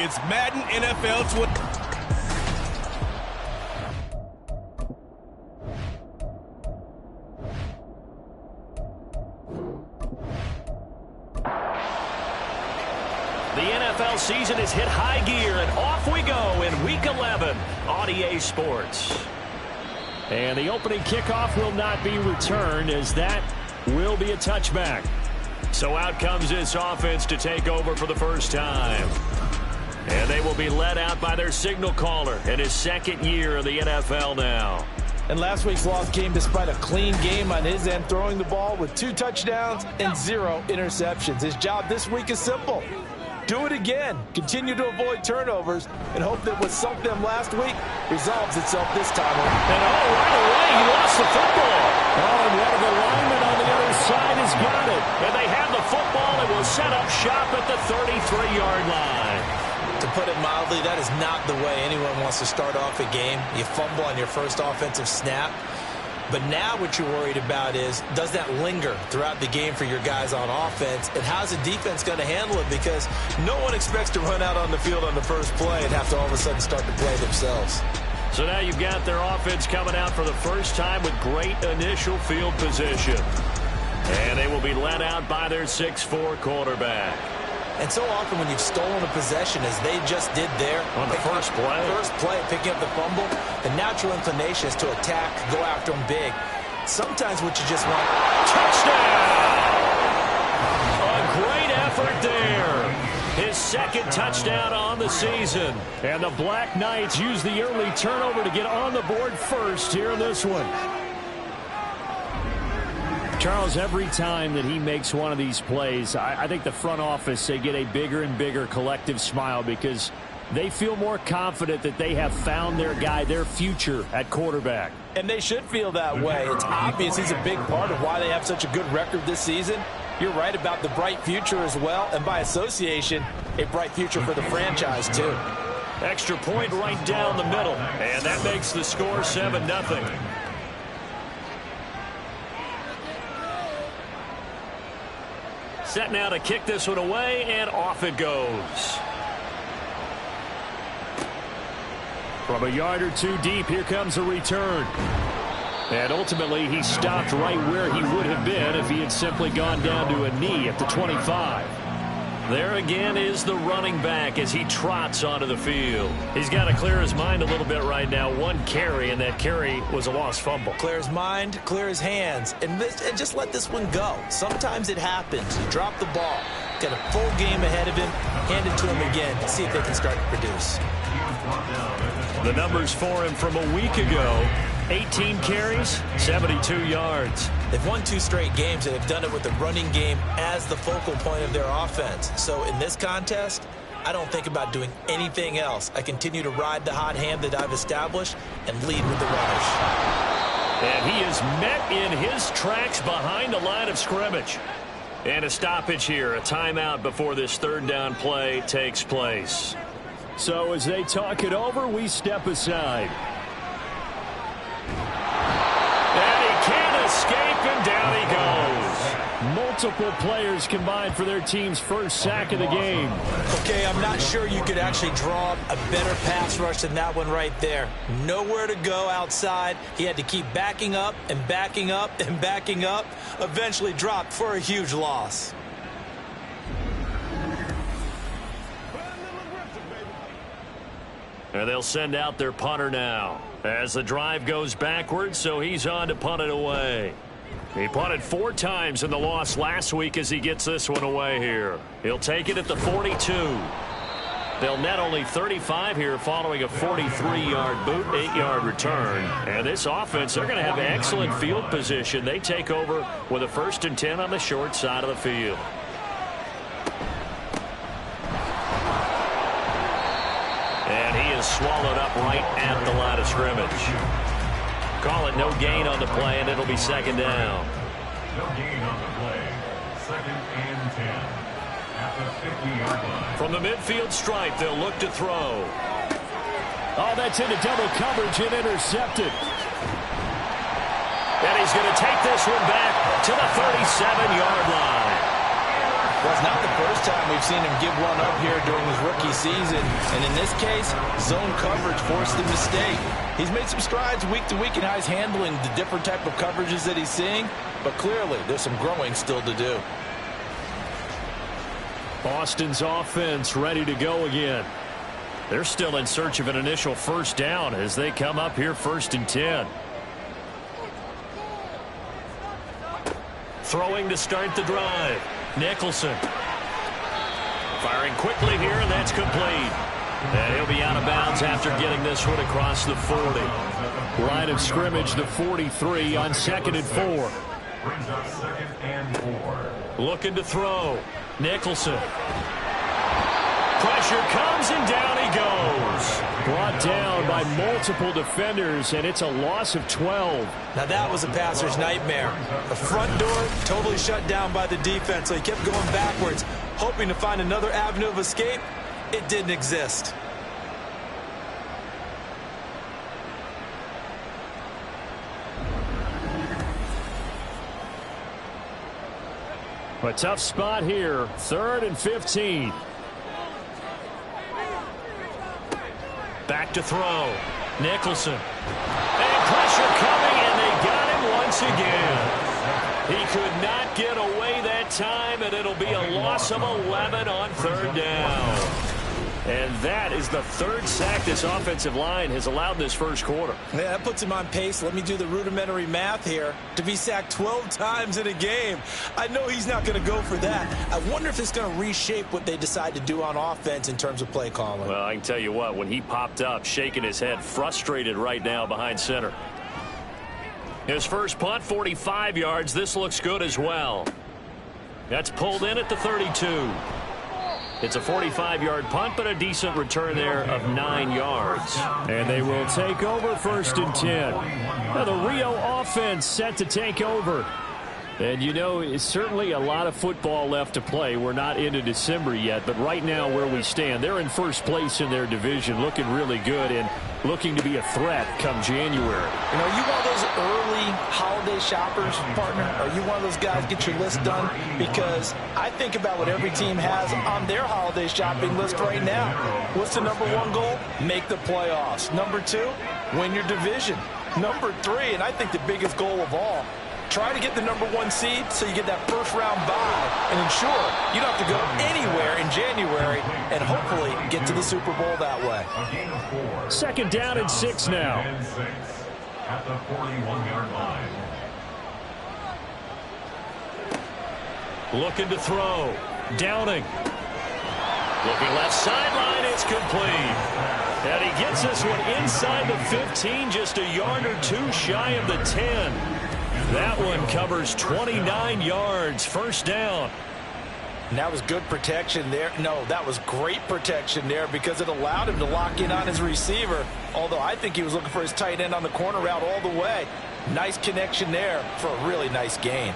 It's Madden NFL 20. The NFL season has hit high gear, and off we go in Week 11 on EA Sports. And the opening kickoff will not be returned, as that will be a touchback. So out comes this offense to take over for the first time. And they will be led out by their signal caller in his second year in the NFL now. And last week's loss came despite a clean game on his end, throwing the ball with 2 touchdowns and 0 interceptions. His job this week is simple. Do it again. Continue to avoid turnovers and hope that what sunk them last week resolves itself this time. And right away, he lost the football. Oh, and one of the linemen on the other side has got it. And they have the football and will set up shop at the 33-yard line. To put it mildly, that is not the way anyone wants to start off a game. You fumble on your first offensive snap. But now what you're worried about is, does that linger throughout the game for your guys on offense? And how's the defense going to handle it? Because no one expects to run out on the field on the first play and have to all of a sudden start to play themselves. So now you've got their offense coming out for the first time with great initial field position. And they will be led out by their 6'4" quarterback. And so often when you've stolen a possession, as they just did there, on the first play, picking up the fumble, the natural inclination is to attack, go after them big. Sometimes what you just want... Touchdown! A great effort there. His second touchdown on the season. And the Black Knights use the early turnover to get on the board first here in this one. Charles, every time that he makes one of these plays, I think the front office, they get a bigger and bigger collective smile because they feel more confident that they have found their guy, their future at quarterback. And they should feel that way. It's obvious he's a big part of why they have such a good record this season. You're right about the bright future as well, and by association, a bright future for the franchise too. Extra point right down the middle, and that makes the score 7-0. Set now to kick this one away, and off it goes. From a yard or two deep, here comes a return. And ultimately, he stopped right where he would have been if he had simply gone down to a knee at the 25. There again is the running back as he trots onto the field. He's got to clear his mind a little bit right now. One carry, and that carry was a lost fumble. Clear his mind, clear his hands, and just let this one go. Sometimes it happens. You drop the ball. Got a full game ahead of him. Hand it to him again. See if they can start to produce. The numbers for him from a week ago. 18 carries, 72 yards. They've won 2 straight games, and they've done it with the running game as the focal point of their offense. So in this contest, I don't think about doing anything else. I continue to ride the hot hand that I've established and lead with the runners. And he is met in his tracks behind the line of scrimmage. And a stoppage here, a timeout before this third down play takes place. So as they talk it over, we step aside. And he can't escape, and down he goes. Multiple players combined for their team's first sack of the game. Okay, I'm not sure you could actually draw a better pass rush than that one right there. Nowhere to go outside. He had to keep backing up and backing up and backing up. Eventually dropped for a huge loss. And they'll send out their punter now as the drive goes backwards, so he's on to punt it away. He punted 4 times in the loss last week as he gets this one away here. He'll take it at the 42. They'll net only 35 here following a 43-yard boot, 8-yard return. And this offense, they're going to have excellent field position. They take over with a 1st and 10 on the short side of the field. And he is swallowed up right at the line of scrimmage. Call it no gain on the play, and it'll be 2nd down. No gain on the play. 2nd and 10 at the 50-yard line. From the midfield stripe, they'll look to throw. Oh, that's into double coverage and intercepted. And he's going to take this one back to the 37-yard line. Well, it's not the first time we've seen him give one up here during his rookie season. And in this case, zone coverage forced the mistake. He's made some strides week to week in how he's handling the different type of coverages that he's seeing. But clearly, there's some growing still to do. Boston's offense ready to go again. They're still in search of an initial first down as they come up here 1st and 10. Throwing to start the drive. Nicholson. Firing quickly here, and that's complete. And he'll be out of bounds after getting this one across the 40. Line of scrimmage, the 43 on 2nd and 4. Brings up 2nd and 4. Looking to throw. Nicholson. Pressure comes, and down he goes. Brought down by multiple defenders, and it's a loss of 12. Now that was a passer's nightmare. The front door totally shut down by the defense, so he kept going backwards, hoping to find another avenue of escape. It didn't exist. A tough spot here. 3rd and 15. Back to throw. Nicholson. And pressure coming, and they got him once again. He could not get away that time, and it'll be a loss of 11 on 3rd down. And that is the 3rd sack this offensive line has allowed this first quarter. Yeah, that puts him on pace. Let me do the rudimentary math here. To be sacked 12 times in a game. I know he's not going to go for that. I wonder if it's going to reshape what they decide to do on offense in terms of play calling. Well, I can tell you what, when he popped up, shaking his head, frustrated right now behind center. His first punt, 45 yards. This looks good as well. That's pulled in at the 32. It's a 45-yard punt, but a decent return there of 9 yards. And they will take over 1st and 10. Now the Rio offense set to take over. And, you know, it's certainly a lot of football left to play. We're not into December yet, but right now where we stand, they're in first place in their division, looking really good and looking to be a threat come January. You know, are you one of those early holiday shoppers, partner? Are you one of those guys get your list done? Because I think about what every team has on their holiday shopping list right now. What's the #1 goal? Make the playoffs. #2, win your division. #3, and I think the biggest goal of all, try to get the #1 seed so you get that first-round bye and ensure you don't have to go anywhere in January and hopefully get to the Super Bowl that way. A gain of 4. 2nd down and 6 now. And 6 at the 41-yard line. Looking to throw. Downing. Looking left sideline. It's complete. And he gets this one inside the 15, just a yard or two shy of the 10. That one covers 29 yards. 1st down. And that was good protection there. No, that was great protection there because it allowed him to lock in on his receiver. Although I think he was looking for his tight end on the corner route all the way. Nice connection there for a really nice gain.